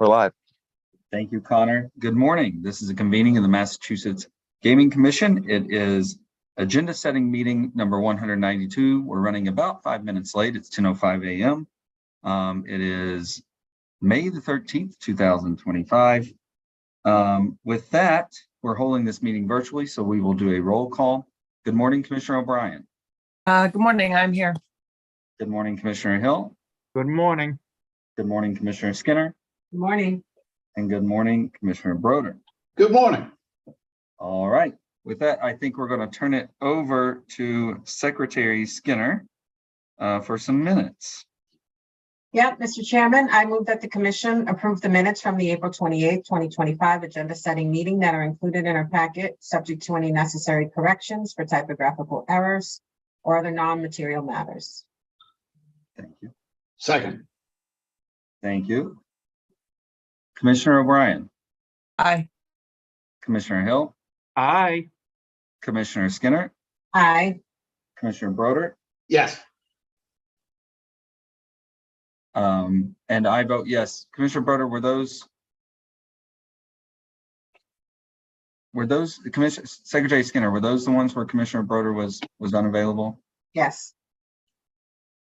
We're live. Thank you, Connor. Good morning. This is a convening of the Massachusetts Gaming Commission. It is agenda setting meeting number 192. We're running about 5 minutes late. It's 10:05 a.m. It is May the 13th, 2025. With that, we're holding this meeting virtually, so we will do a roll call. Good morning, Commissioner O'Brien. Good morning. I'm here. Good morning, Commissioner Hill. Good morning. Good morning, Commissioner Skinner. Good morning. And good morning, Commissioner Broder. Good morning. All right. With that, I think we're going to turn it over to Secretary Skinner for some minutes. Yeah, Mr. Chairman, I move that the commission approve the minutes from the April 28th, 2025 agenda setting meeting that are included in our packet, subject to any necessary corrections for typographical errors or other non-material matters. Thank you. Second. Thank you. Commissioner O'Brien. Aye. Commissioner Hill. Aye. Commissioner Skinner. Aye. Commissioner Broder. Yes. And I vote yes. Commissioner Broder, were those Commissioner Secretary Skinner, were those the ones where Commissioner Broder was unavailable? Yes.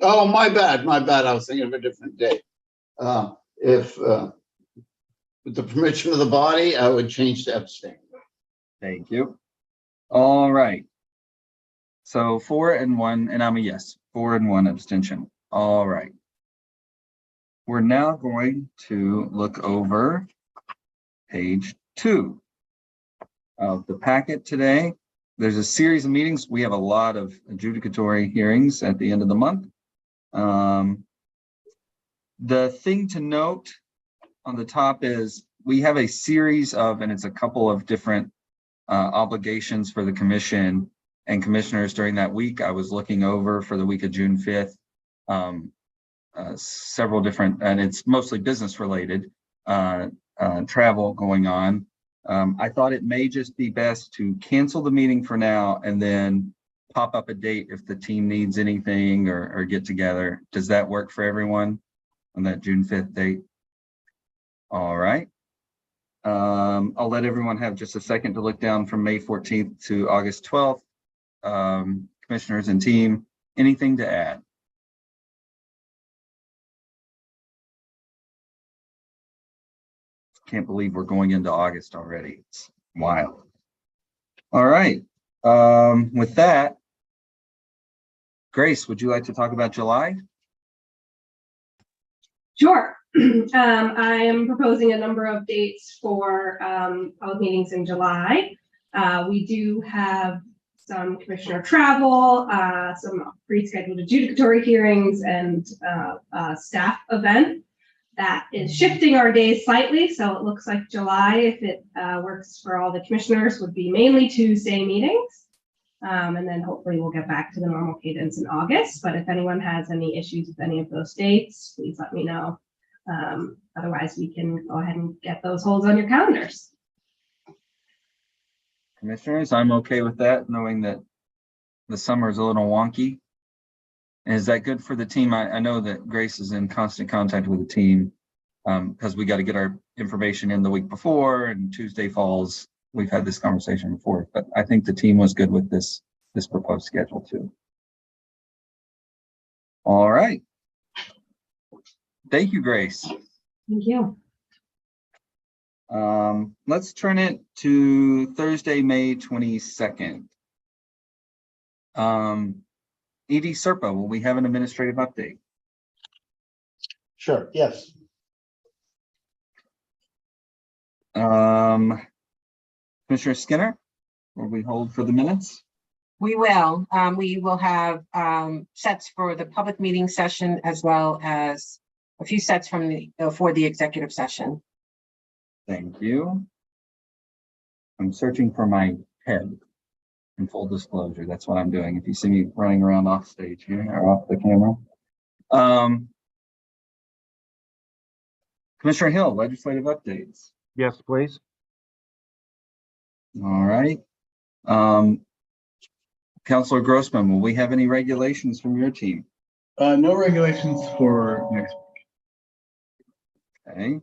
Oh, my bad. My bad. I was thinking of a different day. If with the permission of the body, I would change to abstain. Thank you. All right. So 4 and 1, and I'm a yes. 4 and 1 abstention. All right. We're now going to look over page 2 of the packet today. There's a series of meetings. We have a lot of adjudicatory hearings at the end of the month. The thing to note on the top is we have a series of, and it's a couple of different obligations for the commission and commissioners during that week. I was looking over for the week of June 5th. Several different, and it's mostly business related travel going on. I thought it may just be best to cancel the meeting for now and then pop up a date if the team needs anything or get together. Does that work for everyone on that June 5th date? All right. I'll let everyone have just a second to look down from May 14th to August 12th. Commissioners and team, anything to add? Can't believe we're going into August already. It's wild. All right. With that, Grace, would you like to talk about July? Sure. I am proposing a number of dates for public meetings in July. We do have some commissioner travel, some pre-scheduled adjudicatory hearings, and a staff event that is shifting our days slightly. So it looks like July, if it works for all the commissioners, would be mainly Tuesday meetings. And then hopefully we'll get back to the normal cadence in August. But if anyone has any issues with any of those dates, please let me know. Otherwise, we can go ahead and get those holds on your calendars. Commissioners, I'm okay with that, knowing that the summer is a little wonky. Is that good for the team? I know that Grace is in constant contact with the team because we got to get our information in the week before, and Tuesday falls. We've had this conversation before, but I think the team was good with this proposed schedule too. All right. Thank you, Grace. Thank you. Let's turn it to Thursday, May 22nd. ED Serpa, will we have an administrative update? Sure. Yes. Commissioner Skinner, will we hold for the minutes? We will. We will have sets for the public meeting session as well as a few sets from for the executive session. Thank you. I'm searching for my head. In full disclosure, that's what I'm doing. If you see me running around off stage here or off the camera. Commissioner Hill, legislative updates. Yes, please. All right. Councilor Grossman, will we have any regulations from your team? No regulations for next week. Okay.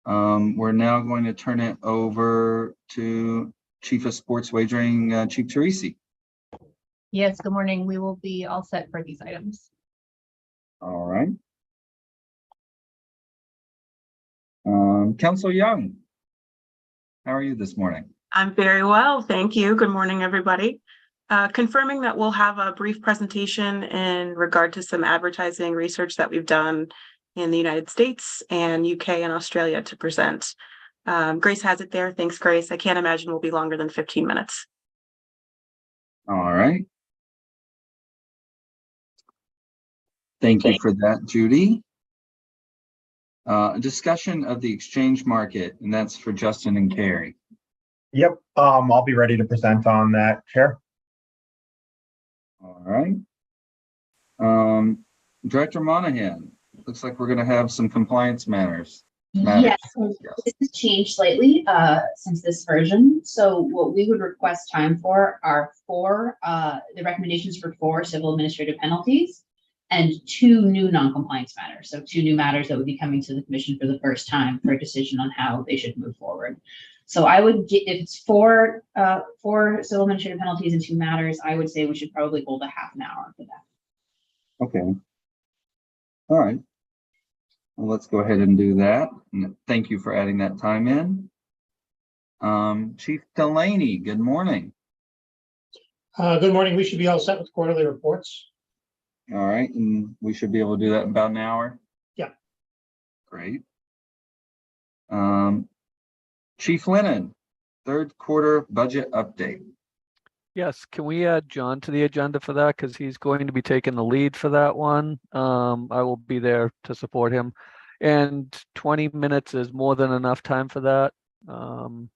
We're now going to turn it over to Chief of Sports Wagering, Chief Teresi. Yes, good morning. We will be all set for these items. All right. Councilor Young, how are you this morning? I'm very well, thank you. Good morning, everybody. Confirming that we'll have a brief presentation in regard to some advertising research that we've done in the United States and UK and Australia to present. Grace has it there. Thanks, Grace. I can't imagine we'll be longer than 15 minutes. All right. Thank you for that, Judy. Discussion of the exchange market, and that's for Justin and Carrie. Yep, I'll be ready to present on that, Chair. All right. Director Monahan, looks like we're going to have some compliance matters. Yes, so this has changed slightly since this version. So what we would request time for are the recommendations for 4 civil administrative penalties and 2 new non-compliance matters. So 2 new matters that would be coming to the commission for the first time for a decision on how they should move forward. So I would get, if it's 4 civil administrative penalties and 2 matters, I would say we should probably hold a half an hour for that. Okay. All right. Well, let's go ahead and do that. And thank you for adding that time in. Chief Delaney, good morning. Good morning. We should be all set with quarterly reports. All right, and we should be able to do that in about an hour. Yeah. Great. Chief Lennon, third quarter budget update. Yes, can we add John to the agenda for that? Because he's going to be taking the lead for that one. I will be there to support him. And 20 minutes is more than enough time for that. And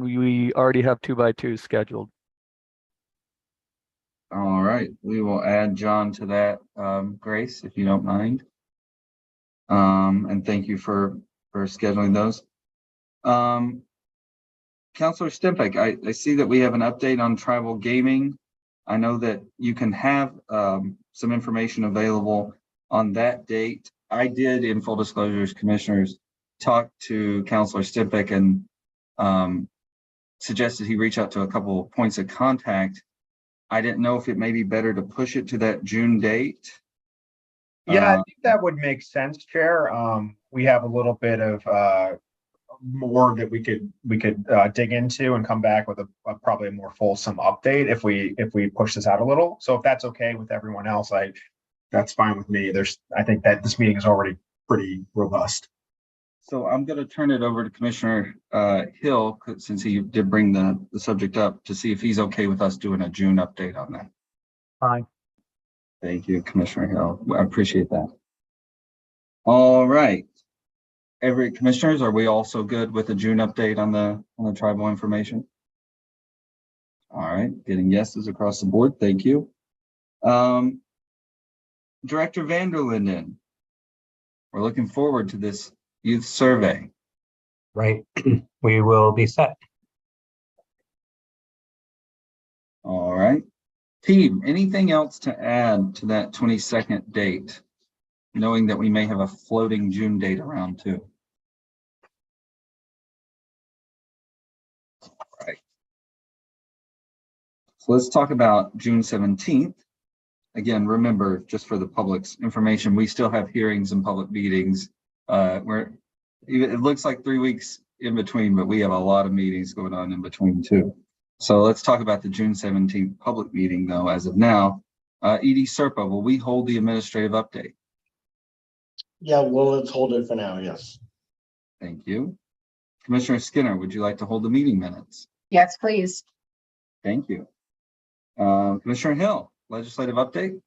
we already have 2x2 scheduled. All right, we will add John to that, Grace, if you don't mind. And thank you for scheduling those. Councilor Stimpik, I see that we have an update on tribal gaming. I know that you can have some information available on that date. I did, in full disclosures, commissioners, talk to Councilor Stimpik and suggested he reach out to a couple of points of contact. I didn't know if it may be better to push it to that June date. Yeah, I think that would make sense, Chair. We have a little bit of more that we could dig into and come back with a probably a more fulsome update if we push this out a little. So if that's okay with everyone else, that's fine with me. I think that this meeting is already pretty robust. So I'm going to turn it over to Commissioner Hill, since he did bring the subject up, to see if he's okay with us doing a June update on that. Fine. Thank you, Commissioner Hill. I appreciate that. All right. Commissioners, are we also good with the June update on the tribal information? All right, getting yeses across the board. Thank you. Director Vanderlinden, we're looking forward to this youth survey. Right. We will be set. All right. Team, anything else to add to that 22nd date, knowing that we may have a floating June date around too? All right. So let's talk about June 17th. Again, remember, just for the public's information, we still have hearings and public meetings. It looks like 3 weeks in between, but we have a lot of meetings going on in between too. So let's talk about the June 17th public meeting though, as of now. Edie Serpa, will we hold the administrative update? Yeah, well, let's hold it for now, yes. Thank you. Commissioner Skinner, would you like to hold the meeting minutes? Yes, please. Thank you. Commissioner Hill, legislative update?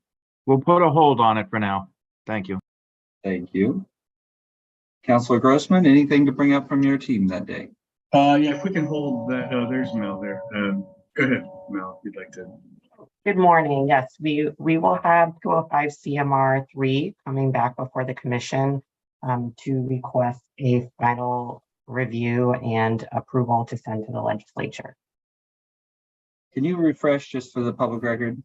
We'll put a hold on it for now. Thank you. Thank you. Councilor Grossman, anything to bring up from your team that day? Yeah, if we can hold that. Oh, there's Mel there. Go ahead, Mel, if you'd like to. Good morning. Yes, we will have 205 CMR 3 coming back before the commission to request a final review and approval to send to the legislature. Can you refresh just for the public record?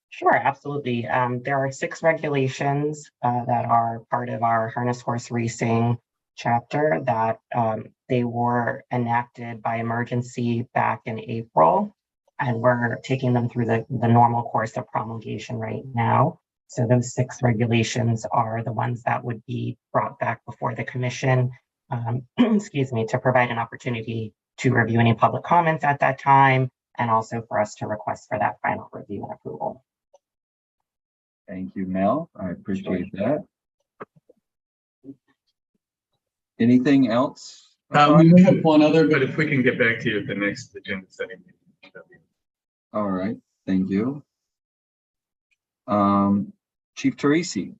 Sure, absolutely. There are 6 regulations that are part of our harness horse racing chapter that they were enacted by emergency back in April. And we're taking them through the normal course of promulgation right now. So those 6 regulations are the ones that would be brought back before the commission, excuse me, to provide an opportunity to review any public comments at that time, and also for us to request for that final review and approval. Thank you, Mel. I appreciate that. Anything else? We may have one other, but if we can get back to you at the next agenda setting. All right, thank you. Chief Teresi.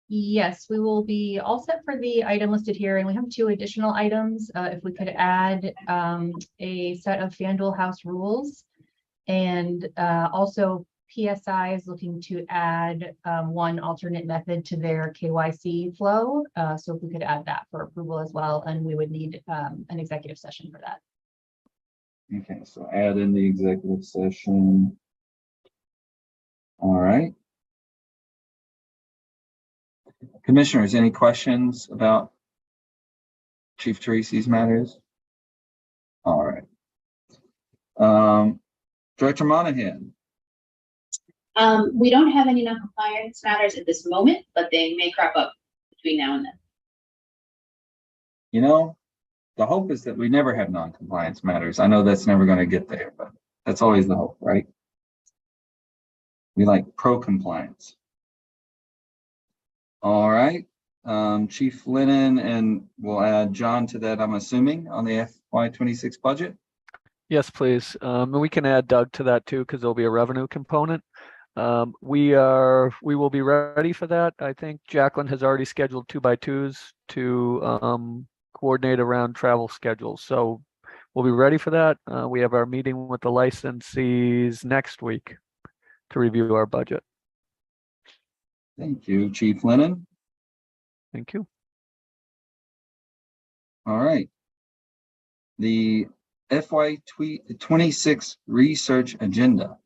Yes, we will be all set for the item listed here, and we have 2 additional items. If we could add a set of FanDuel House rules, and also PSI is looking to add 1 alternate method to their KYC flow. So if we could add that for approval as well, and we would need an executive session for that. Okay, so add in the executive session. All right. Commissioners, any questions about Chief Teresi's matters? All right. Director Monahan. We don't have any non-compliance matters at this moment, but they may crop up between now and then. You know, the hope is that we never have non-compliance matters. I know that's never going to get there, but that's always the hope, right? We like pro-compliance. All right, Chief Lennon, and we'll add John to that, I'm assuming, on the FY26 budget. Yes, please. And we can add Doug to that too, because there'll be a revenue component. We will be ready for that. I think Jacqueline has already scheduled 2x2s to coordinate around travel schedules. So we'll be ready for that. We have our meeting with the licensees next week to review our budget. Thank you, Chief Lennon. Thank you. All right. The FY26 research agenda.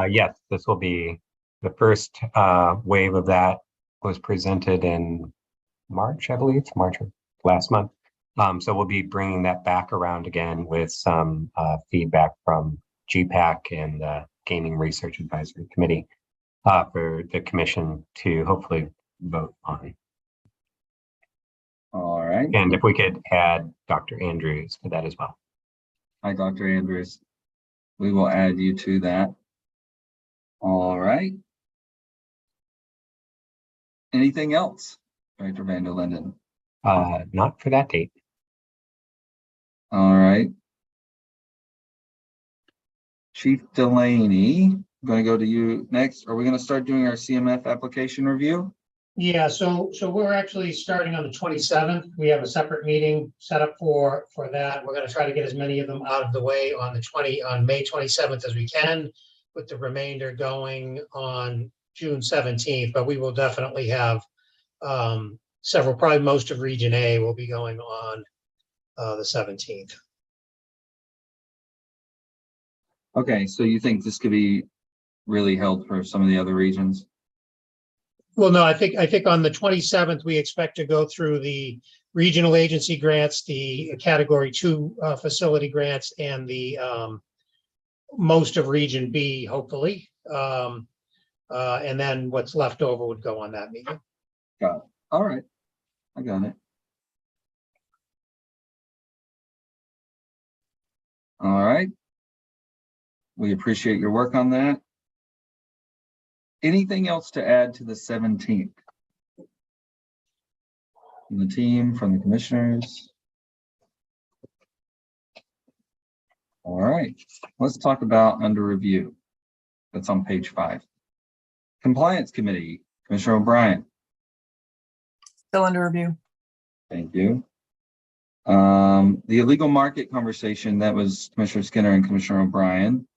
Yes, this will be the first wave of that was presented in March, I believe, March of last month. So we'll be bringing that back around again with some feedback from GPAC and the Gaming Research Advisory Committee for the commission to hopefully vote on. All right. And if we could add Dr. Andrews for that as well. Hi, Dr. Andrews. We will add you to that. All right. Anything else, Director Van der Linden? Not for that date. All right. Chief Delaney, I'm going to go to you next. Are we going to start doing our CMF application review? Yeah, so we're actually starting on the 27th. We have a separate meeting set up for that. We're going to try to get as many of them out of the way on May 27th as we can, with the remainder going on June 17th. But we will definitely have several, probably most of Region A will be going on the 17th. Okay, so you think this could be really held for some of the other regions? Well, no, I think on the 27th, we expect to go through the regional agency grants, the Category 2 facility grants, and the most of Region B, hopefully. And then what's left over would go on that meeting. Got it. All right, I got it. All right. We appreciate your work on that. Anything else to add to the 17th? From the team, from the commissioners? All right, let's talk about under review. That's on page 5. Compliance Committee, Commissioner O'Brien. Still under review. Thank you. The illegal market conversation, that was Commissioner Skinner and Commissioner O'Brien.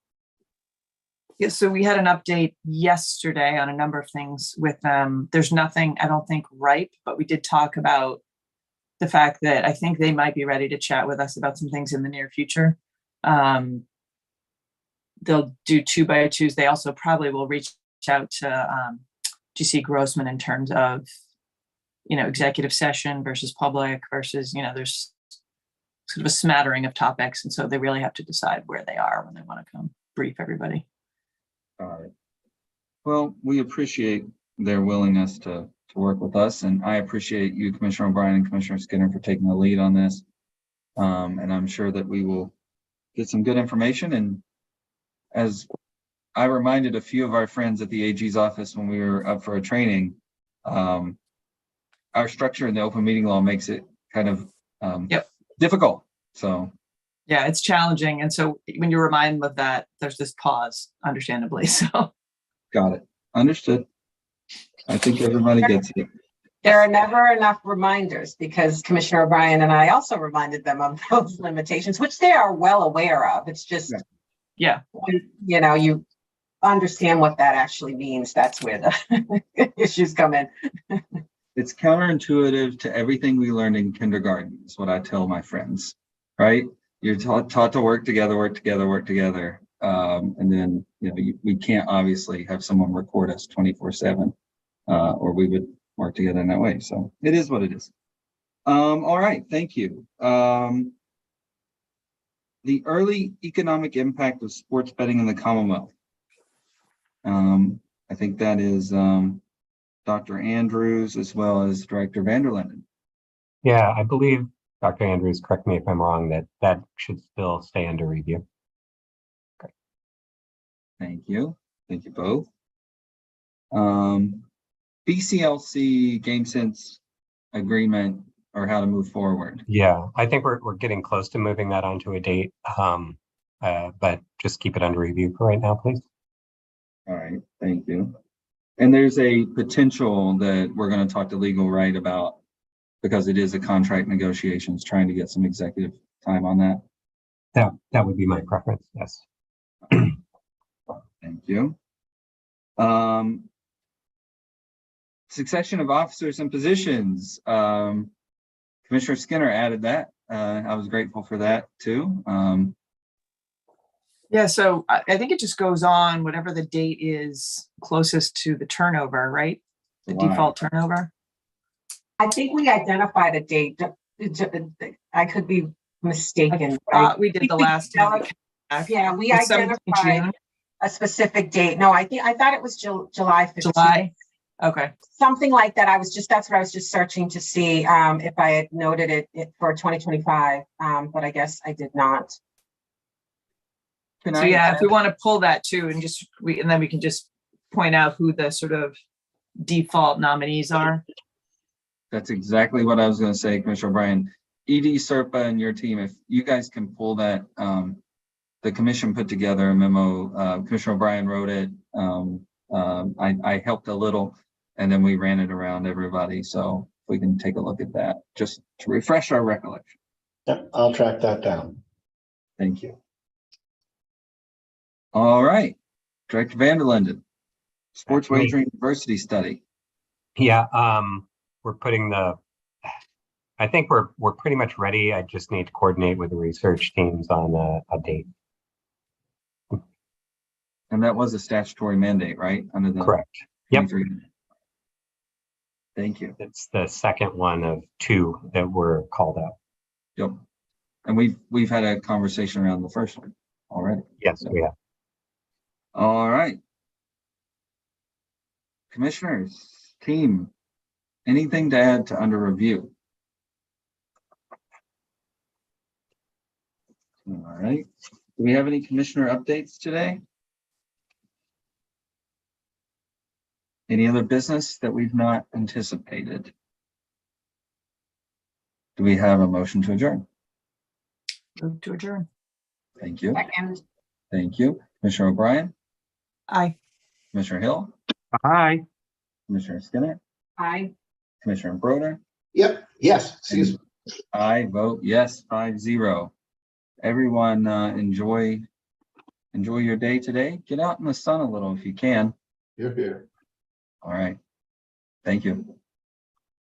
Yeah, so we had an update yesterday on a number of things with them. There's nothing, I don't think, ripe, but we did talk about the fact that I think they might be ready to chat with us about some things in the near future. They'll do 2x2s. They also probably will reach out to GC Grossman in terms of executive session versus public versus, there's sort of a smattering of topics. And so they really have to decide where they are when they want to come brief everybody. All right. Well, we appreciate their willingness to work with us, and I appreciate you, Commissioner O'Brien and Commissioner Skinner, for taking the lead on this. And I'm sure that we will get some good information. And as I reminded a few of our friends at the AG's office when we were up for a training, our structure in the open meeting law makes it kind of difficult. So yeah, it's challenging. And so when you remind them of that, there's this pause, understandably. So got it. Understood. I think everybody gets it. There are never enough reminders, because Commissioner O'Brien and I also reminded them of those limitations, which they are well aware of. It's just, yeah, you understand what that actually means. That's where the issues come in. It's counterintuitive to everything we learned in kindergarten, is what I tell my friends, right? You're taught to work together. And then, we can't obviously have someone record us 24/7, or we would work together in that way. So it is what it is. All right, thank you. The early economic impact of sports betting in the Commonwealth. I think that is Dr. Andrews as well as Director Vanderlinden. Yeah, I believe Dr. Andrews, correct me if I'm wrong, that should still stay under review. Okay. Thank you. Thank you both. BCLC GameSense agreement, or how to move forward. Yeah, I think we're getting close to moving that onto a date, but just keep it under review for right now, please. All right, thank you. And there's a potential that we're going to talk to legal right about, because it is a contract negotiations, trying to get some executive time on that. That would be my preference, yes. Thank you. Succession of officers and positions. Commissioner Skinner added that. I was grateful for that too. yeah, so I think it just goes on whatever the date is closest to the turnover, right? The default turnover. I think we identified a date. I could be mistaken. We did the last time. Yeah, we identified a specific date. No, I thought it was July 15th. July. Okay. Something like that. That's what I was just searching to see if I had noted it for 2025, but I guess I did not. So yeah, if we want to pull that too, and then we can just point out who the sort of default nominees are. That's exactly what I was going to say, Commissioner O'Brien. ED, Serpa, and your team, if you guys can pull that, the commission put together a memo. Commissioner O'Brien wrote it. I helped a little, and then we ran it around everybody. So we can take a look at that just to refresh our recollection. Yep, I'll track that down. Thank you. All right, Director Vanderlinden, sports wagering diversity study. Yeah, we're putting I think we're pretty much ready. I just need to coordinate with the research teams on a date. And that was a statutory mandate, right? Under the correct. Yep. Thank you. It's the second one of two that were called out. Yep. And we've had a conversation around the first one already. Yes, we have. All right. Commissioners, team, anything to add to under review? All right. Do we have any commissioner updates today? Any other business that we've not anticipated? Do we have a motion to adjourn? Move to adjourn. Thank you. Second. Thank you. Commissioner O'Brien? Aye. Commissioner Hill? Aye. Commissioner Skinner? Aye. Commissioner Broder? Yep, yes, excuse me. I vote yes, 5-0. Everyone, enjoy your day today. Get out in the sun a little if you can. You're here. All right. Thank you.